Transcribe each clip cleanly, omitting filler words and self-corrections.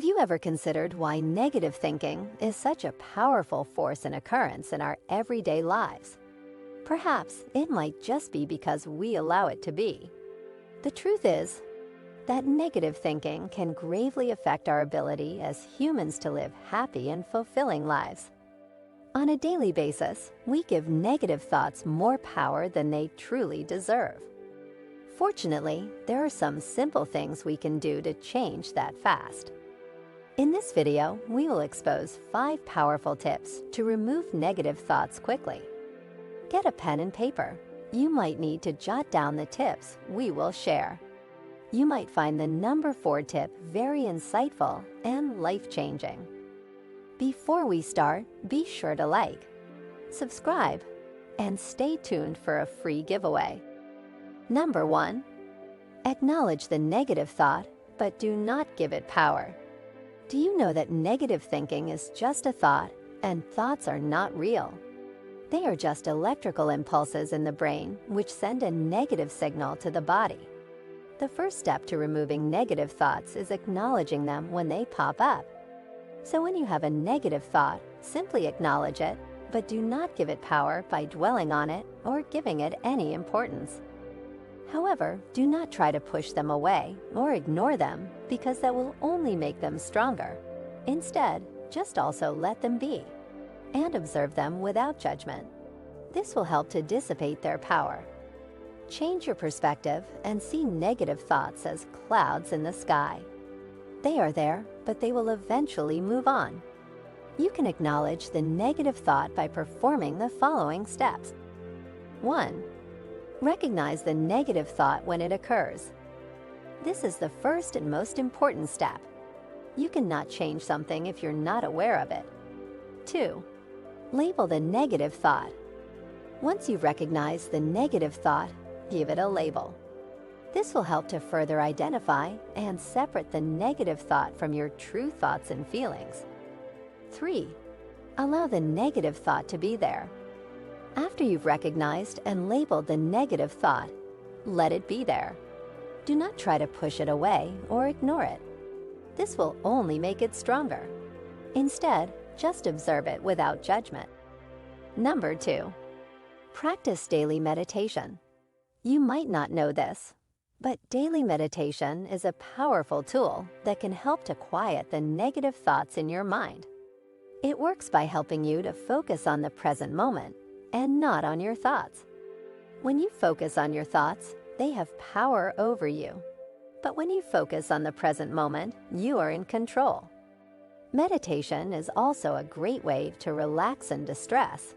Have you ever considered why negative thinking is such a powerful force and occurrence in our everyday lives? Perhaps it might just be because we allow it to be. The truth is that negative thinking can gravely affect our ability as humans to live happy and fulfilling lives. On a daily basis, we give negative thoughts more power than they truly deserve. Fortunately, there are some simple things we can do to change that fast. In this video, we will expose 5 powerful tips to remove negative thoughts quickly. Get a pen and paper. You might need to jot down the tips we will share. You might find the number 4 tip very insightful and life-changing. Before we start, be sure to like, subscribe, and stay tuned for a free giveaway. Number 1. Acknowledge the negative thought, but do not give it power. Do you know that negative thinking is just a thought, and thoughts are not real? They are just electrical impulses in the brain which send a negative signal to the body. The first step to removing negative thoughts is acknowledging them when they pop up. So when you have a negative thought, simply acknowledge it, but do not give it power by dwelling on it or giving it any importance. However, do not try to push them away or ignore them because that will only make them stronger. Instead, just also let them be and observe them without judgment. This will help to dissipate their power. Change your perspective and see negative thoughts as clouds in the sky. They are there, but they will eventually move on. You can acknowledge the negative thought by performing the following steps. 1. Recognize the negative thought when it occurs. This is the first and most important step. You cannot change something if you're not aware of it. 2. Label the negative thought. Once you recognize the negative thought, give it a label. This will help to further identify and separate the negative thought from your true thoughts and feelings. 3. Allow the negative thought to be there. After you've recognized and labeled the negative thought, let it be there. Do not try to push it away or ignore it. This will only make it stronger. Instead, just observe it without judgment. Number 2. Practice daily meditation. You might not know this, but daily meditation is a powerful tool that can help to quiet the negative thoughts in your mind. It works by helping you to focus on the present moment and not on your thoughts. When you focus on your thoughts, they have power over you. But when you focus on the present moment, you are in control. Meditation is also a great way to relax and distress,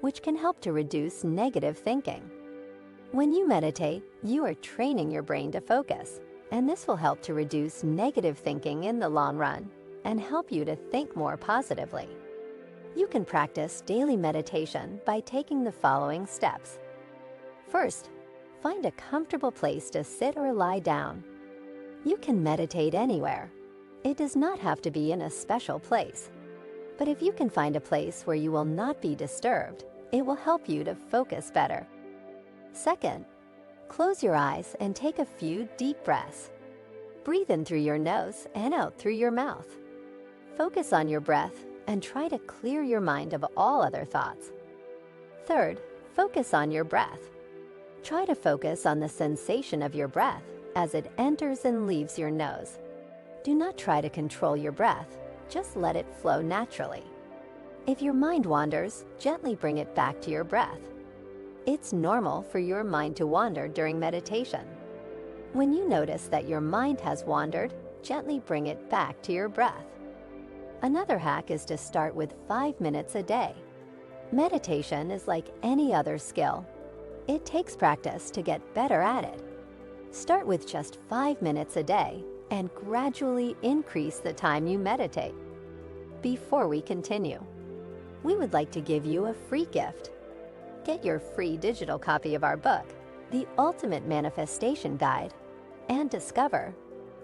which can help to reduce negative thinking. When you meditate, you are training your brain to focus, and this will help to reduce negative thinking in the long run and help you to think more positively. You can practice daily meditation by taking the following steps. First, find a comfortable place to sit or lie down. You can meditate anywhere. It does not have to be in a special place. But if you can find a place where you will not be disturbed, it will help you to focus better. Second, close your eyes and take a few deep breaths. Breathe in through your nose and out through your mouth. Focus on your breath and try to clear your mind of all other thoughts. Third, focus on your breath. Try to focus on the sensation of your breath as it enters and leaves your nose. Do not try to control your breath, just let it flow naturally. If your mind wanders, gently bring it back to your breath. It's normal for your mind to wander during meditation. When you notice that your mind has wandered, gently bring it back to your breath. Another hack is to start with 5 minutes a day. Meditation is like any other skill. It takes practice to get better at it. Start with just 5 minutes a day and gradually increase the time you meditate. Before we continue, we would like to give you a free gift. Get your free digital copy of our book, The Ultimate Manifestation Guide, and discover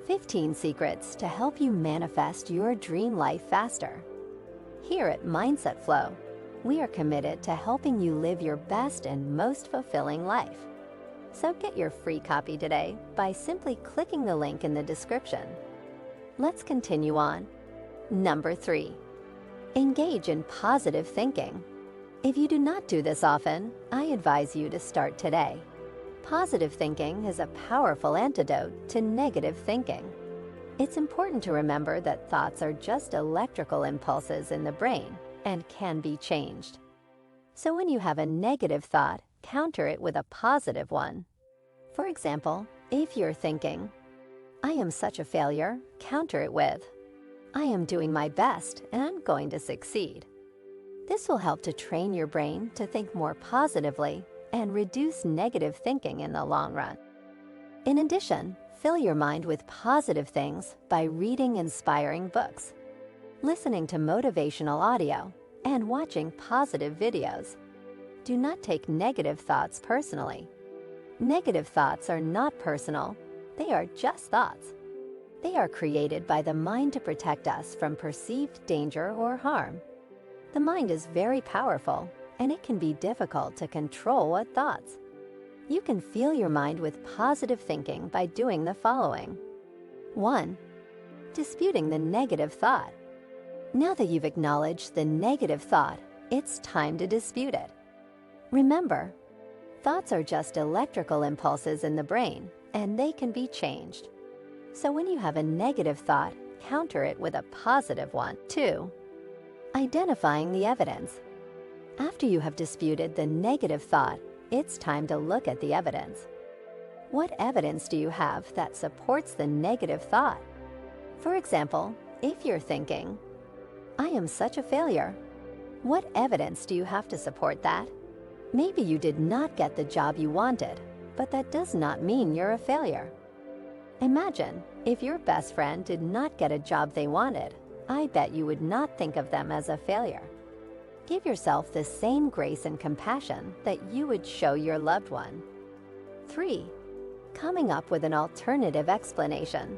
15 secrets to help you manifest your dream life faster. Here at Mindset Flow, we are committed to helping you live your best and most fulfilling life. So get your free copy today by simply clicking the link in the description. Let's continue on. Number 3. Engage in positive thinking. If you do not do this often, I advise you to start today. Positive thinking is a powerful antidote to negative thinking. It's important to remember that thoughts are just electrical impulses in the brain and can be changed. So when you have a negative thought, counter it with a positive one. For example, if you're thinking, "I am such a failure," counter it with, "I am doing my best and I'm going to succeed." This will help to train your brain to think more positively and reduce negative thinking in the long run. In addition, fill your mind with positive things by reading inspiring books, listening to motivational audio, and watching positive videos. Do not take negative thoughts personally. Negative thoughts are not personal. They are just thoughts. They are created by the mind to protect us from perceived danger or harm. The mind is very powerful, and it can be difficult to control what thoughts. You can fuel your mind with positive thinking by doing the following. 1. Disputing the negative thought. Now that you've acknowledged the negative thought, it's time to dispute it. Remember, thoughts are just electrical impulses in the brain, and they can be changed. So when you have a negative thought, counter it with a positive one. 2. Identifying the evidence. After you have disputed the negative thought, it's time to look at the evidence. What evidence do you have that supports the negative thought? For example, if you're thinking, "I am such a failure," what evidence do you have to support that? Maybe you did not get the job you wanted, but that does not mean you're a failure. Imagine if your best friend did not get a job they wanted. I bet you would not think of them as a failure. Give yourself the same grace and compassion that you would show your loved one. 3. Coming up with an alternative explanation.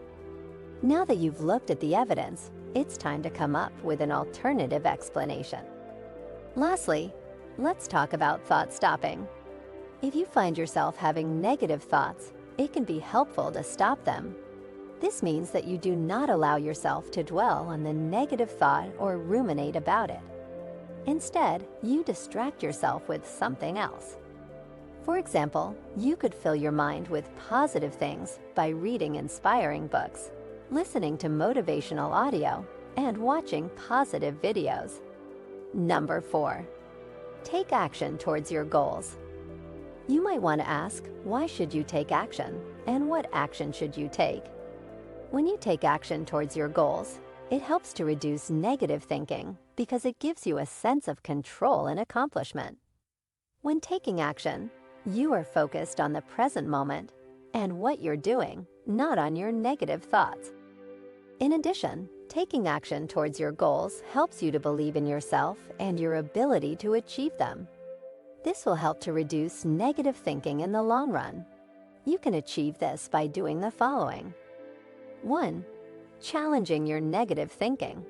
Now that you've looked at the evidence, it's time to come up with an alternative explanation. Lastly, let's talk about thought stopping. If you find yourself having negative thoughts, it can be helpful to stop them. This means that you do not allow yourself to dwell on the negative thought or ruminate about it. Instead, you distract yourself with something else. For example, you could fill your mind with positive things by reading inspiring books, listening to motivational audio, and watching positive videos. Number 4. Take action towards your goals. You might want to ask, why should you take action, and what action should you take? When you take action towards your goals, it helps to reduce negative thinking because it gives you a sense of control and accomplishment. When taking action, you are focused on the present moment and what you're doing, not on your negative thoughts. In addition, taking action towards your goals helps you to believe in yourself and your ability to achieve them. This will help to reduce negative thinking in the long run. You can achieve this by doing the following. 1. Challenging your negative thinking.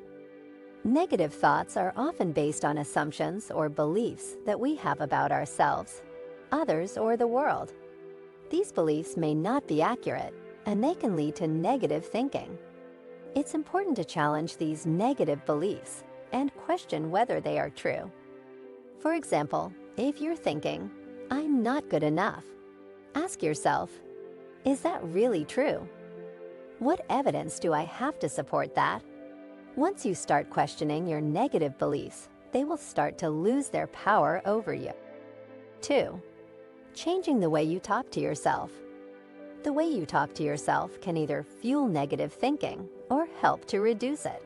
Negative thoughts are often based on assumptions or beliefs that we have about ourselves, others, or the world. These beliefs may not be accurate, and they can lead to negative thinking. It's important to challenge these negative beliefs and question whether they are true. For example, if you're thinking, "I'm not good enough," ask yourself, is that really true? What evidence do I have to support that? Once you start questioning your negative beliefs, they will start to lose their power over you. 2. Changing the way you talk to yourself. The way you talk to yourself can either fuel negative thinking or help to reduce it.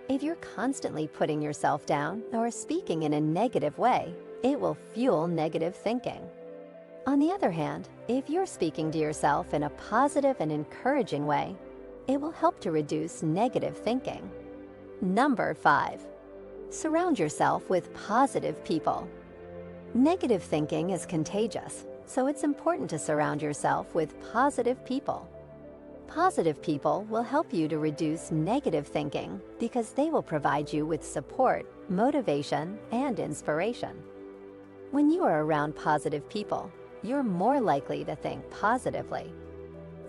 If you're constantly putting yourself down or speaking in a negative way, it will fuel negative thinking. On the other hand, if you're speaking to yourself in a positive and encouraging way, it will help to reduce negative thinking. Number 5. Surround yourself with positive people. Negative thinking is contagious, so it's important to surround yourself with positive people. Positive people will help you to reduce negative thinking because they will provide you with support, motivation, and inspiration. When you are around positive people, you're more likely to think positively.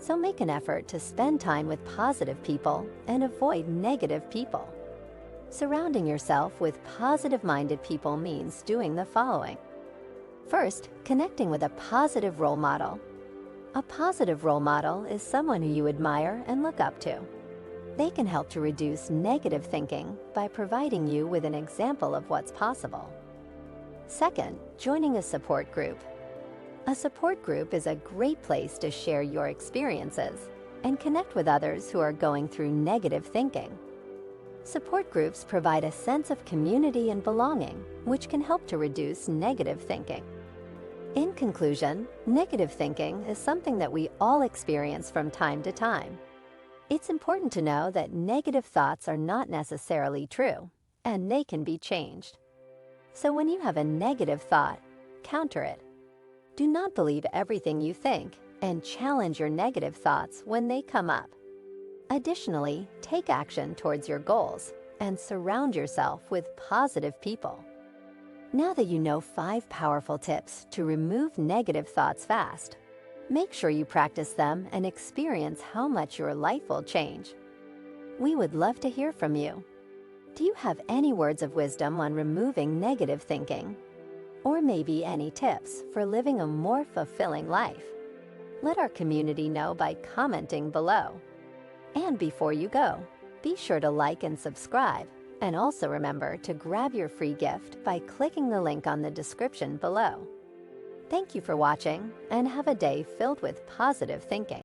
So make an effort to spend time with positive people and avoid negative people. Surrounding yourself with positive-minded people means doing the following. First, connecting with a positive role model. A positive role model is someone who you admire and look up to. They can help to reduce negative thinking by providing you with an example of what's possible. Second, joining a support group. A support group is a great place to share your experiences and connect with others who are going through negative thinking. Support groups provide a sense of community and belonging, which can help to reduce negative thinking. In conclusion, negative thinking is something that we all experience from time to time. It's important to know that negative thoughts are not necessarily true, and they can be changed. So when you have a negative thought, counter it. Do not believe everything you think and challenge your negative thoughts when they come up. Additionally, take action towards your goals and surround yourself with positive people. Now that you know 5 powerful tips to remove negative thoughts fast, make sure you practice them and experience how much your life will change. We would love to hear from you. Do you have any words of wisdom on removing negative thinking? Or maybe any tips for living a more fulfilling life? Let our community know by commenting below. And before you go, be sure to like and subscribe, and also remember to grab your free gift by clicking the link on the description below. Thank you for watching, and have a day filled with positive thinking.